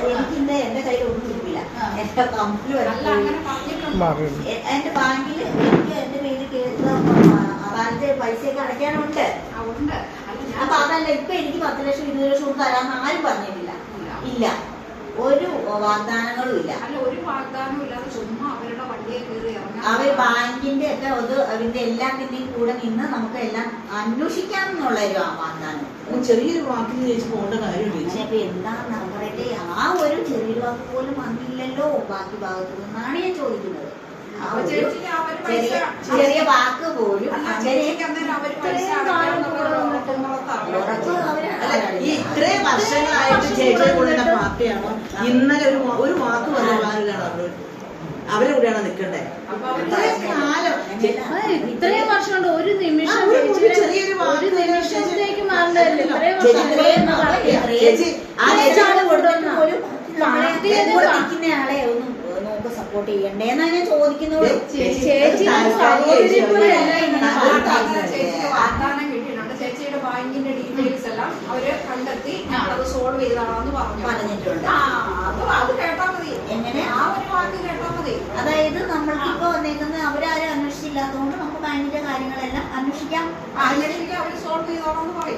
എനിക്കിന്ന് എന്റെ കയ്യിൽ ഒന്നും ഇരിപ്പില്ല. എന്റെ കമ്പിൽ എന്റെ ബാങ്കിൽ എനിക്ക് എന്റെ പേര് കേസ് അതായത് പൈസയൊക്കെ അടയ്ക്കാനുണ്ട്. അപ്പൊ അതല്ല ഇപ്പൊ എനിക്ക് 10 ലക്ഷം 20 ലക്ഷം കൊടുത്ത് തരാമെന്ന് ആരും പറഞ്ഞിട്ടില്ല. ഇല്ല, ഒരു വാഗ്ദാനങ്ങളും ഇല്ല. ഒരു വാഗ്ദാനവും ഇല്ലാതെ ചുമ്മാ അവരുടെ വണ്ടിയെ കയറി അവർ ബാങ്കിന്റെ ഒക്കെ അവരുടെ എല്ലാത്തിന്റെയും കൂടെ നിന്ന് നമുക്ക് എല്ലാം അന്വേഷിക്കാമെന്നുള്ള ഒരു വാഗ്ദാനം. ചെറിയൊരു വാക്കിന് ചേച്ചി പോകേണ്ട കാര്യമില്ല. ഇപ്പൊ എന്താന്ന് പറയട്ടെ, ആ ഒരു ചെറിയൊരു വാക്ക് പോലും വന്നില്ലല്ലോ ബാക്കി ഭാഗത്തു നിന്നാണ് ഞാൻ ചോദിക്കുന്നത്. ചെറിയ വാക്ക് പോലും ഈ ഇത്രയും വർഷങ്ങളായിട്ട് ചേച്ചിയെ കൊടുത്ത പാർട്ടിയാണോ ഇന്നലെ ഒരു വാക്ക് പറഞ്ഞാണ് അവരെ കൂടെയാണ് നിൽക്കണ്ടേ? ഇത്രയും വർഷം കൊണ്ട് ഒരു നിമിഷം ഒരു നിമിഷത്തേക്ക് മാറില്ല. ആളെ ഒന്നും നമുക്ക് സപ്പോർട്ട് ചെയ്യണ്ടേന്നാ ഞാൻ ചോദിക്കുന്നുള്ളൂ. ചേച്ചി വാഗ്ദാനം കിട്ടിയിട്ടുണ്ട്. ചേച്ചിയുടെ ബാങ്കിന്റെ ഡീറ്റെയിൽസ് എല്ലാം അവര് കണ്ടെത്തി അത് സോൾവ് ചെയ്താണെന്ന് പറഞ്ഞിട്ടുണ്ട്. അത് കേട്ടാ മതി. എങ്ങനെ ആ ഒരു വാക്ക് കേട്ടാ മതി. അതായത് നമ്മൾക്കിപ്പോ വന്നേക്കുന്നത് അവരാരും അന്വേഷിച്ചില്ലാത്തതുകൊണ്ട് നമുക്ക് ബാങ്കിന്റെ കാര്യങ്ങളെല്ലാം അന്വേഷിക്കാം. അവര് സോൾവ് ചെയ്തോളാന്ന് പറയും.